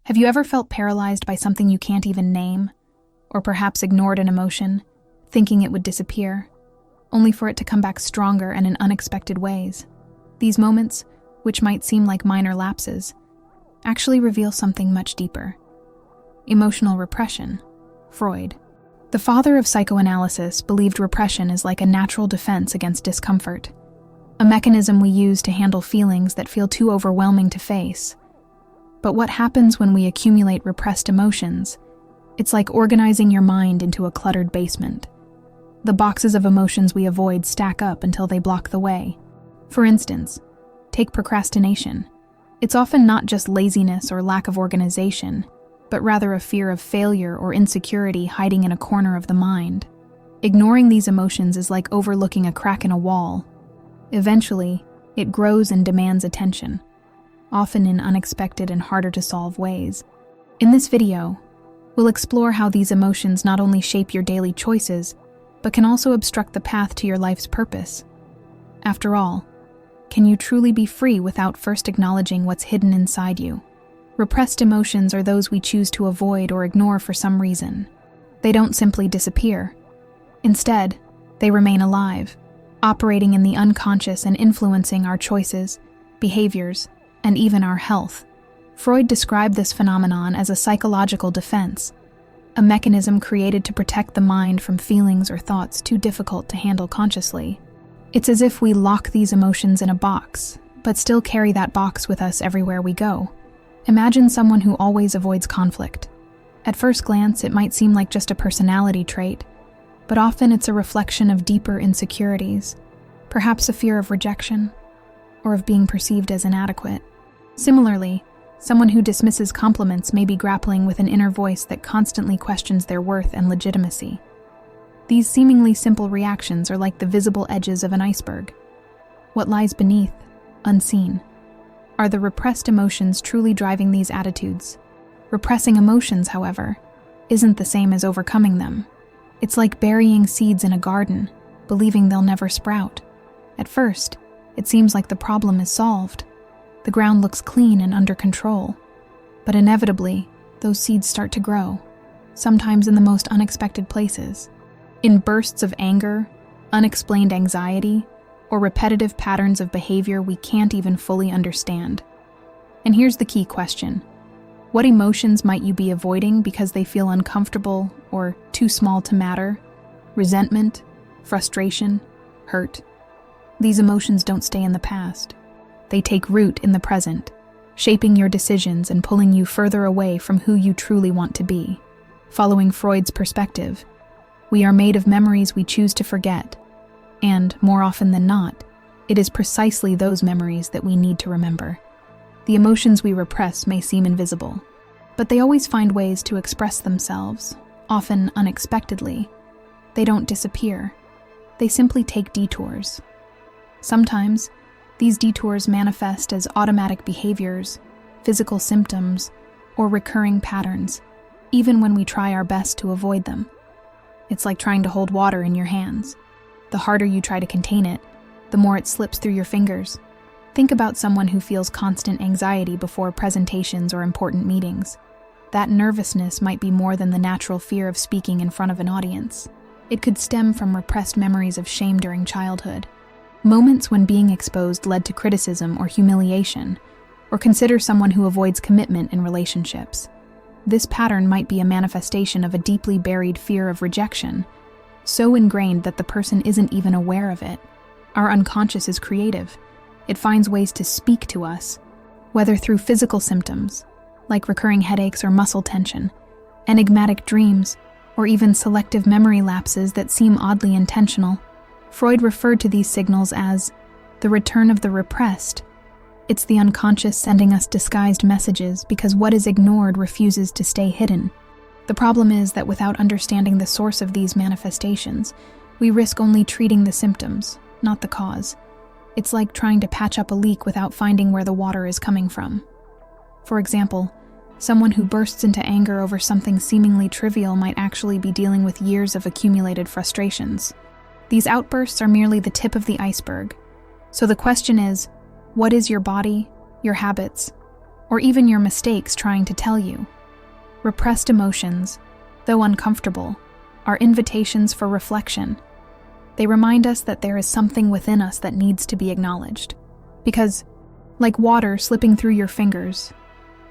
Have you ever felt paralyzed by something you can't even name? Or perhaps ignored an emotion, thinking it would disappear, only for it to come back stronger and in unexpected ways? These moments, which might seem like minor lapses, actually reveal something much deeper. Emotional repression. Freud, the father of psychoanalysis, believed repression is like a natural defense against discomfort, a mechanism we use to handle feelings that feel too overwhelming to face. But what happens when we accumulate repressed emotions? It's like organizing your mind into a cluttered basement. The boxes of emotions we avoid stack up until they block the way. For instance, take procrastination. It's often not just laziness or lack of organization, but rather a fear of failure or insecurity hiding in a corner of the mind. Ignoring these emotions is like overlooking a crack in a wall. Eventually, it grows and demands attention, often in unexpected and harder-to-solve ways. In this video, we'll explore how these emotions not only shape your daily choices, but can also obstruct the path to your life's purpose. After all, can you truly be free without first acknowledging what's hidden inside you? Repressed emotions are those we choose to avoid or ignore for some reason. They don't simply disappear. Instead, they remain alive, operating in the unconscious and influencing our choices, behaviors, and even our health. Freud described this phenomenon as a psychological defense, a mechanism created to protect the mind from feelings or thoughts too difficult to handle consciously. It's as if we lock these emotions in a box, but still carry that box with us everywhere we go. Imagine someone who always avoids conflict. At first glance, it might seem like just a personality trait, but often it's a reflection of deeper insecurities, perhaps a fear of rejection, or of being perceived as inadequate. Similarly, someone who dismisses compliments may be grappling with an inner voice that constantly questions their worth and legitimacy. These seemingly simple reactions are like the visible edges of an iceberg. What lies beneath, unseen? Are the repressed emotions truly driving these attitudes? Repressing emotions, however, isn't the same as overcoming them. It's like burying seeds in a garden, believing they'll never sprout. At first, it seems like the problem is solved. The ground looks clean and under control. But inevitably, those seeds start to grow, sometimes in the most unexpected places. In bursts of anger, unexplained anxiety, or repetitive patterns of behavior we can't even fully understand. And here's the key question. What emotions might you be avoiding because they feel uncomfortable or too small to matter? Resentment, frustration, hurt. These emotions don't stay in the past. They take root in the present, shaping your decisions and pulling you further away from who you truly want to be. Following Freud's perspective, we are made of memories we choose to forget, and, more often than not, it is precisely those memories that we need to remember. The emotions we repress may seem invisible, but they always find ways to express themselves, often unexpectedly. They don't disappear. They simply take detours. Sometimes, these detours manifest as automatic behaviors, physical symptoms, or recurring patterns, even when we try our best to avoid them. It's like trying to hold water in your hands. The harder you try to contain it, the more it slips through your fingers. Think about someone who feels constant anxiety before presentations or important meetings. That nervousness might be more than the natural fear of speaking in front of an audience. It could stem from repressed memories of shame during childhood, moments when being exposed led to criticism or humiliation, or consider someone who avoids commitment in relationships. This pattern might be a manifestation of a deeply buried fear of rejection, so ingrained that the person isn't even aware of it. Our unconscious is creative. It finds ways to speak to us, whether through physical symptoms, like recurring headaches or muscle tension, enigmatic dreams, or even selective memory lapses that seem oddly intentional. Freud referred to these signals as the return of the repressed. It's the unconscious sending us disguised messages because what is ignored refuses to stay hidden. The problem is that without understanding the source of these manifestations, we risk only treating the symptoms, not the cause. It's like trying to patch up a leak without finding where the water is coming from. For example, someone who bursts into anger over something seemingly trivial might actually be dealing with years of accumulated frustrations. These outbursts are merely the tip of the iceberg. So the question is, what is your body, your habits, or even your mistakes trying to tell you. Repressed emotions, though uncomfortable, are invitations for reflection. They remind us that there is something within us that needs to be acknowledged. Because, like water slipping through your fingers,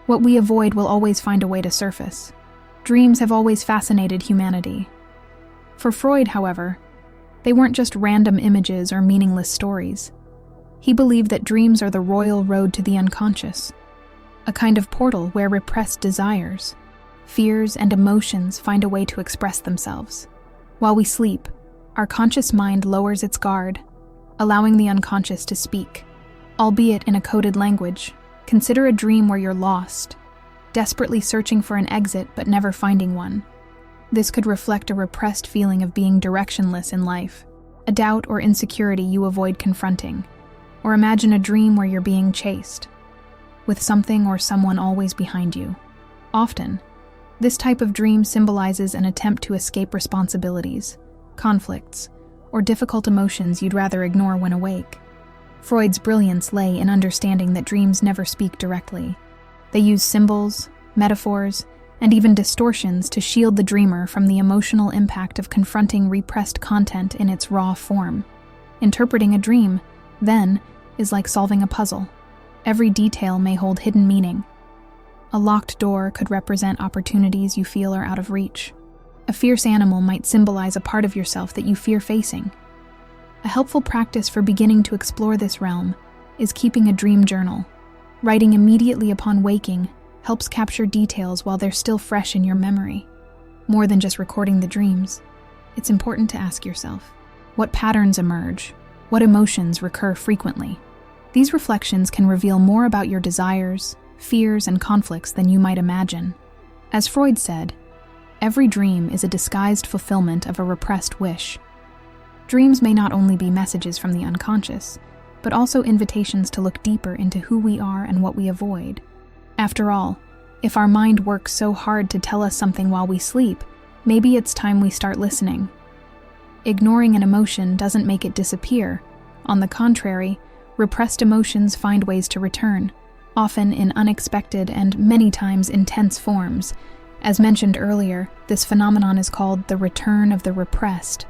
what we avoid will always find a way to surface. Dreams have always fascinated humanity. For Freud, however, they weren't just random images or meaningless stories. He believed that dreams are the royal road to the unconscious, a kind of portal where repressed desires, fears, and emotions find a way to express themselves. While we sleep, our conscious mind lowers its guard, allowing the unconscious to speak. Albeit in a coded language, consider a dream where you're lost, desperately searching for an exit but never finding one. This could reflect a repressed feeling of being directionless in life, a doubt or insecurity you avoid confronting. Or imagine a dream where you're being chased, with something or someone always behind you. Often, this type of dream symbolizes an attempt to escape responsibilities, conflicts, or difficult emotions you'd rather ignore when awake. Freud's brilliance lay in understanding that dreams never speak directly. They use symbols, metaphors, and even distortions to shield the dreamer from the emotional impact of confronting repressed content in its raw form. Interpreting a dream, then, is like solving a puzzle. Every detail may hold hidden meaning. A locked door could represent opportunities you feel are out of reach. A fierce animal might symbolize a part of yourself that you fear facing. A helpful practice for beginning to explore this realm is keeping a dream journal. Writing immediately upon waking helps capture details while they're still fresh in your memory. More than just recording the dreams, it's important to ask yourself, what patterns emerge? What emotions recur frequently? These reflections can reveal more about your desires, fears, and conflicts than you might imagine. As Freud said, every dream is a disguised fulfillment of a repressed wish. Dreams may not only be messages from the unconscious, but also invitations to look deeper into who we are and what we avoid. After all, if our mind works so hard to tell us something while we sleep, maybe it's time we start listening. Ignoring an emotion doesn't make it disappear. On the contrary, repressed emotions find ways to return, often in unexpected and many times intense forms. As mentioned earlier, this phenomenon is called the return of the repressed,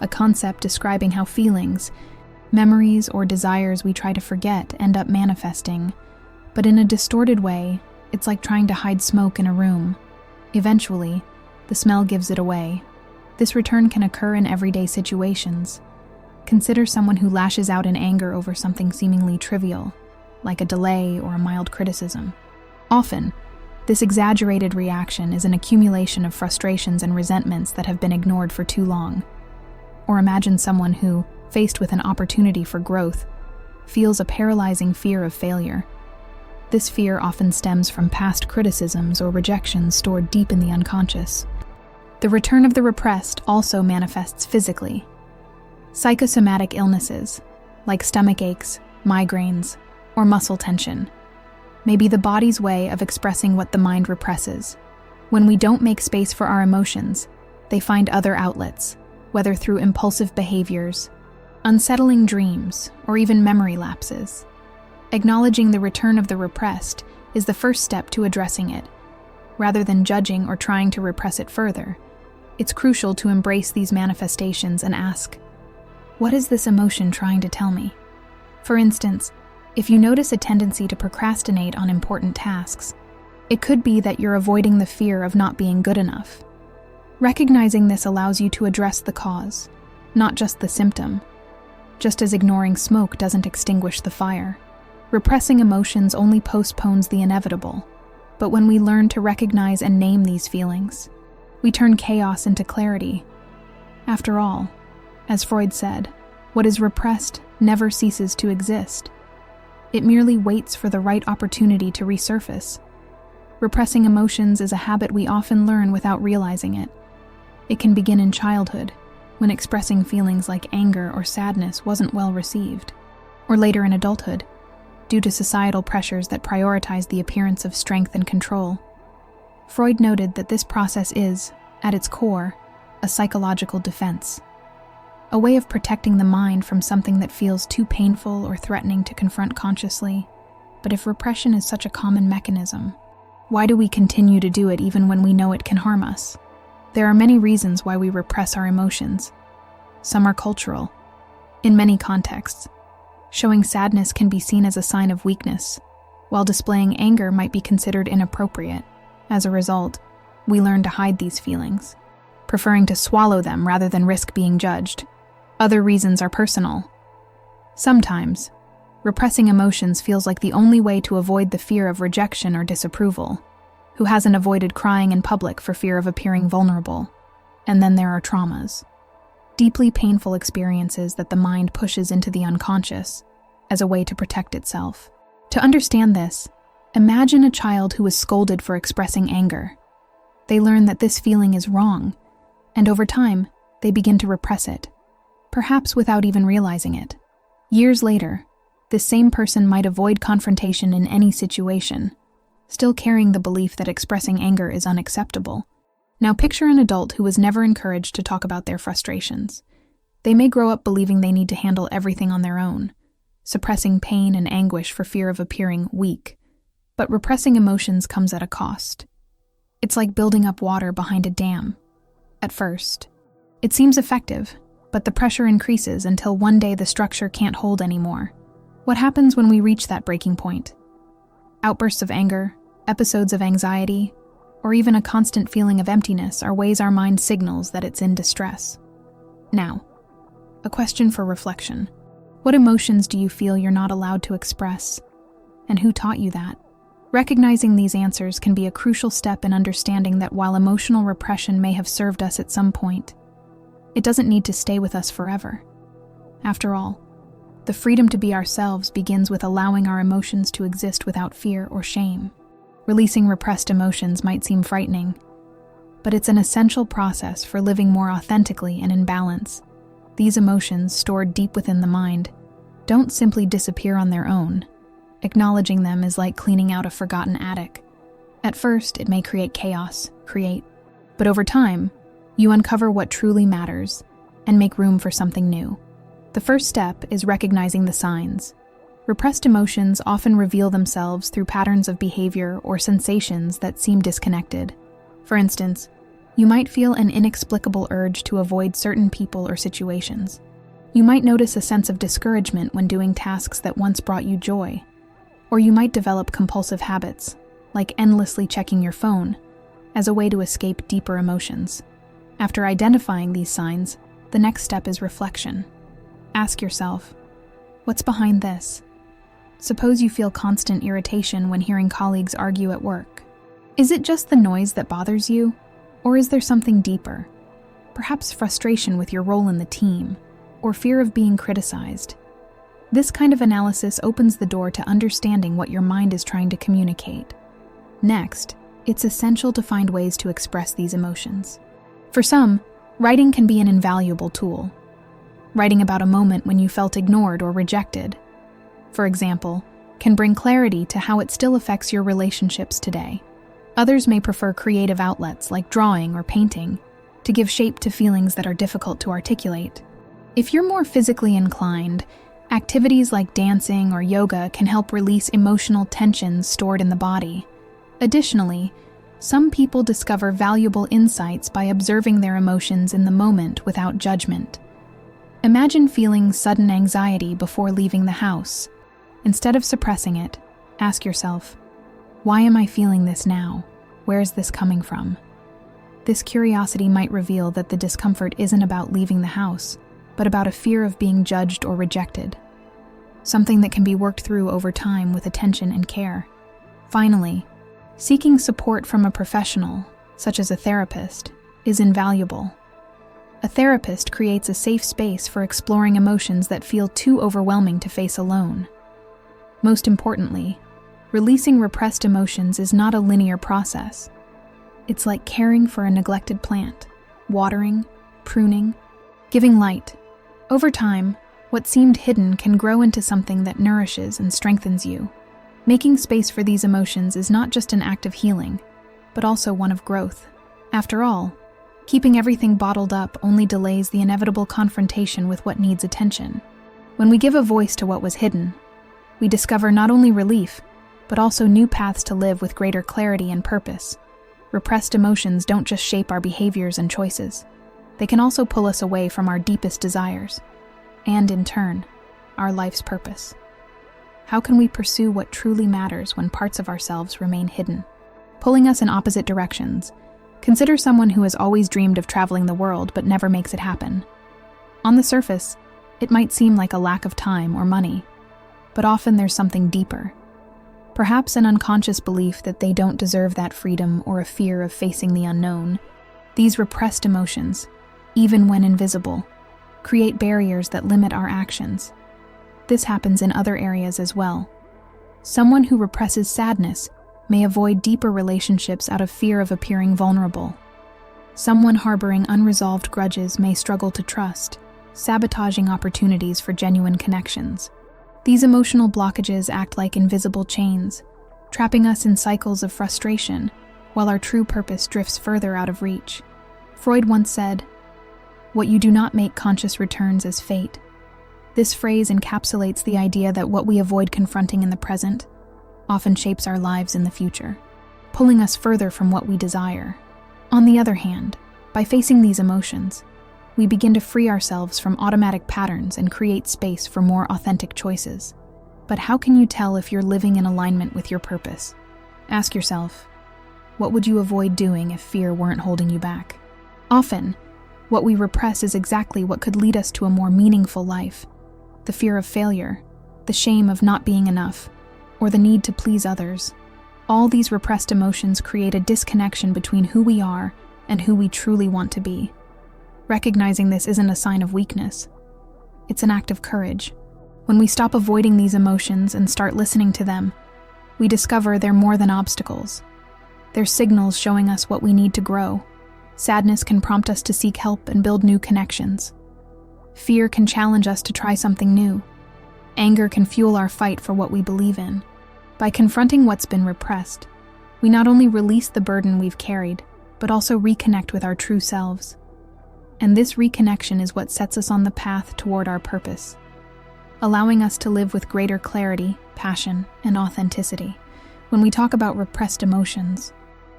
a concept describing how feelings, memories, or desires we try to forget end up manifesting. But in a distorted way, it's like trying to hide smoke in a room. Eventually, the smell gives it away. This return can occur in everyday situations. Consider someone who lashes out in anger over something seemingly trivial, like a delay or a mild criticism. Often, this exaggerated reaction is an accumulation of frustrations and resentments that have been ignored for too long. Or imagine someone who, faced with an opportunity for growth, feels a paralyzing fear of failure. This fear often stems from past criticisms or rejections stored deep in the unconscious. The return of the repressed also manifests physically. Psychosomatic illnesses, like stomach aches, migraines, or muscle tension, may be the body's way of expressing what the mind represses. When we don't make space for our emotions, they find other outlets, whether through impulsive behaviors, unsettling dreams, or even memory lapses. Acknowledging the return of the repressed is the first step to addressing it. Rather than judging or trying to repress it further, it's crucial to embrace these manifestations and ask, what is this emotion trying to tell me? For instance, if you notice a tendency to procrastinate on important tasks, it could be that you're avoiding the fear of not being good enough. Recognizing this allows you to address the cause, not just the symptom. Just as ignoring smoke doesn't extinguish the fire, repressing emotions only postpones the inevitable. But when we learn to recognize and name these feelings, we turn chaos into clarity. After all, as Freud said, what is repressed never ceases to exist. It merely waits for the right opportunity to resurface. Repressing emotions is a habit we often learn without realizing it. It can begin in childhood, when expressing feelings like anger or sadness wasn't well received, or later in adulthood, due to societal pressures that prioritize the appearance of strength and control. Freud noted that this process is, at its core, a psychological defense, a way of protecting the mind from something that feels too painful or threatening to confront consciously. But if repression is such a common mechanism, why do we continue to do it even when we know it can harm us? There are many reasons why we repress our emotions. Some are cultural. In many contexts, showing sadness can be seen as a sign of weakness, while displaying anger might be considered inappropriate. As a result, we learn to hide these feelings, preferring to swallow them rather than risk being judged. Other reasons are personal. Sometimes, repressing emotions feels like the only way to avoid the fear of rejection or disapproval. Who hasn't avoided crying in public for fear of appearing vulnerable? And then there are traumas. Deeply painful experiences that the mind pushes into the unconscious as a way to protect itself. To understand this, imagine a child who is scolded for expressing anger. They learn that this feeling is wrong, and over time, they begin to repress it, perhaps without even realizing it. Years later, this same person might avoid confrontation in any situation, still carrying the belief that expressing anger is unacceptable. Now picture an adult who was never encouraged to talk about their frustrations. They may grow up believing they need to handle everything on their own, suppressing pain and anguish for fear of appearing weak. But repressing emotions comes at a cost. It's like building up water behind a dam. At first, it seems effective, but the pressure increases until one day the structure can't hold anymore. What happens when we reach that breaking point? Outbursts of anger, episodes of anxiety, or even a constant feeling of emptiness are ways our mind signals that it's in distress. Now, a question for reflection. What emotions do you feel you're not allowed to express? And who taught you that? Recognizing these answers can be a crucial step in understanding that while emotional repression may have served us at some point, it doesn't need to stay with us forever. After all, the freedom to be ourselves begins with allowing our emotions to exist without fear or shame. Releasing repressed emotions might seem frightening, but it's an essential process for living more authentically and in balance. These emotions, stored deep within the mind, don't simply disappear on their own. Acknowledging them is like cleaning out a forgotten attic. At first, it may create chaos, but over time, you uncover what truly matters and make room for something new. The first step is recognizing the signs. Repressed emotions often reveal themselves through patterns of behavior or sensations that seem disconnected. For instance, you might feel an inexplicable urge to avoid certain people or situations. You might notice a sense of discouragement when doing tasks that once brought you joy. Or you might develop compulsive habits, like endlessly checking your phone, as a way to escape deeper emotions. After identifying these signs, the next step is reflection. Ask yourself, what's behind this? Suppose you feel constant irritation when hearing colleagues argue at work. Is it just the noise that bothers you? Or is there something deeper? Perhaps frustration with your role in the team, or fear of being criticized. This kind of analysis opens the door to understanding what your mind is trying to communicate. Next, it's essential to find ways to express these emotions. For some, writing can be an invaluable tool. Writing about a moment when you felt ignored or rejected, for example, can bring clarity to how it still affects your relationships today. Others may prefer creative outlets like drawing or painting to give shape to feelings that are difficult to articulate. If you're more physically inclined, activities like dancing or yoga can help release emotional tensions stored in the body. Additionally, some people discover valuable insights by observing their emotions in the moment without judgment. Imagine feeling sudden anxiety before leaving the house. Instead of suppressing it, ask yourself, why am I feeling this now? Where is this coming from? This curiosity might reveal that the discomfort isn't about leaving the house, but about a fear of being judged or rejected. Something that can be worked through over time with attention and care. Finally, seeking support from a professional, such as a therapist, is invaluable. A therapist creates a safe space for exploring emotions that feel too overwhelming to face alone. Most importantly, releasing repressed emotions is not a linear process. It's like caring for a neglected plant, watering, pruning, giving light. Over time, what seemed hidden can grow into something that nourishes and strengthens you. Making space for these emotions is not just an act of healing, but also one of growth. After all, keeping everything bottled up only delays the inevitable confrontation with what needs attention. When we give a voice to what was hidden, we discover not only relief, but also new paths to live with greater clarity and purpose. Repressed emotions don't just shape our behaviors and choices. They can also pull us away from our deepest desires, and in turn, our life's purpose. How can we pursue what truly matters when parts of ourselves remain hidden, pulling us in opposite directions? Consider someone who has always dreamed of traveling the world but never makes it happen. On the surface, it might seem like a lack of time or money, but often there's something deeper. Perhaps an unconscious belief that they don't deserve that freedom or a fear of facing the unknown. These repressed emotions, even when invisible, create barriers that limit our actions. This happens in other areas as well. Someone who represses sadness may avoid deeper relationships out of fear of appearing vulnerable. Someone harboring unresolved grudges may struggle to trust, sabotaging opportunities for genuine connections. These emotional blockages act like invisible chains, trapping us in cycles of frustration, while our true purpose drifts further out of reach. Freud once said, "What you do not make conscious returns as fate." This phrase encapsulates the idea that what we avoid confronting in the present often shapes our lives in the future, pulling us further from what we desire. On the other hand, by facing these emotions, we begin to free ourselves from automatic patterns and create space for more authentic choices. But how can you tell if you're living in alignment with your purpose? Ask yourself, what would you avoid doing if fear weren't holding you back? Often, what we repress is exactly what could lead us to a more meaningful life. The fear of failure, the shame of not being enough, or the need to please others. All these repressed emotions create a disconnection between who we are and who we truly want to be. Recognizing this isn't a sign of weakness. It's an act of courage. When we stop avoiding these emotions and start listening to them, we discover they're more than obstacles. They're signals showing us what we need to grow. Sadness can prompt us to seek help and build new connections. Fear can challenge us to try something new. Anger can fuel our fight for what we believe in. By confronting what's been repressed, we not only release the burden we've carried, but also reconnect with our true selves. And this reconnection is what sets us on the path toward our purpose, allowing us to live with greater clarity, passion, and authenticity. When we talk about repressed emotions,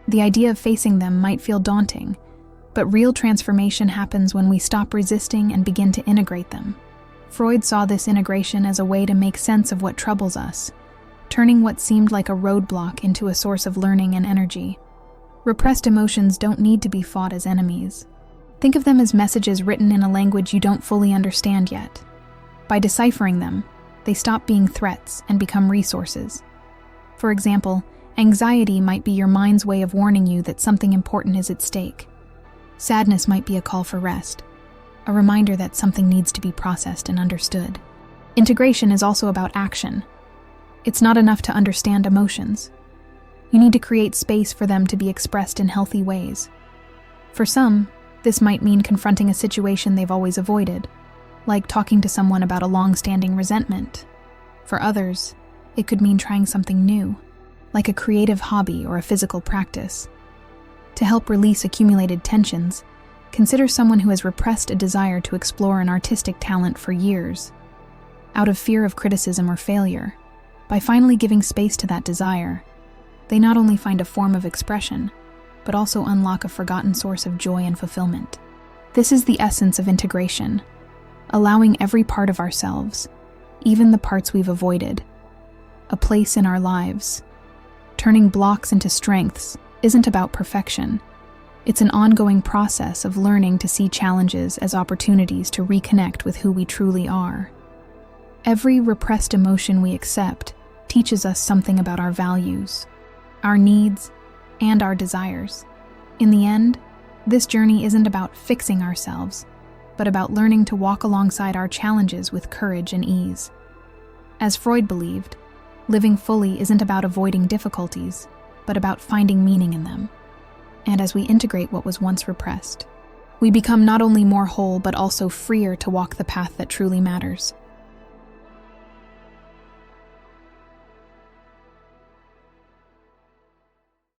the idea of facing them might feel daunting, but real transformation happens when we stop resisting and begin to integrate them. Freud saw this integration as a way to make sense of what troubles us, turning what seemed like a roadblock into a source of learning and energy. Repressed emotions don't need to be fought as enemies. Think of them as messages written in a language you don't fully understand yet. By deciphering them, they stop being threats and become resources. For example, anxiety might be your mind's way of warning you that something important is at stake. Sadness might be a call for rest, a reminder that something needs to be processed and understood. Integration is also about action. It's not enough to understand emotions. You need to create space for them to be expressed in healthy ways. For some, this might mean confronting a situation they've always avoided, like talking to someone about a long-standing resentment. For others, it could mean trying something new, like a creative hobby or a physical practice. To help release accumulated tensions, consider someone who has repressed a desire to explore an artistic talent for years. Out of fear of criticism or failure, by finally giving space to that desire, they not only find a form of expression, but also unlock a forgotten source of joy and fulfillment. This is the essence of integration, allowing every part of ourselves, even the parts we've avoided, a place in our lives. Turning blocks into strengths isn't about perfection. It's an ongoing process of learning to see challenges as opportunities to reconnect with who we truly are. Every repressed emotion we accept teaches us something about our values, our needs, and our desires. In the end, this journey isn't about fixing ourselves, but about learning to walk alongside our challenges with courage and ease. As Freud believed, living fully isn't about avoiding difficulties, but about finding meaning in them. And as we integrate what was once repressed, we become not only more whole but also freer to walk the path that truly matters.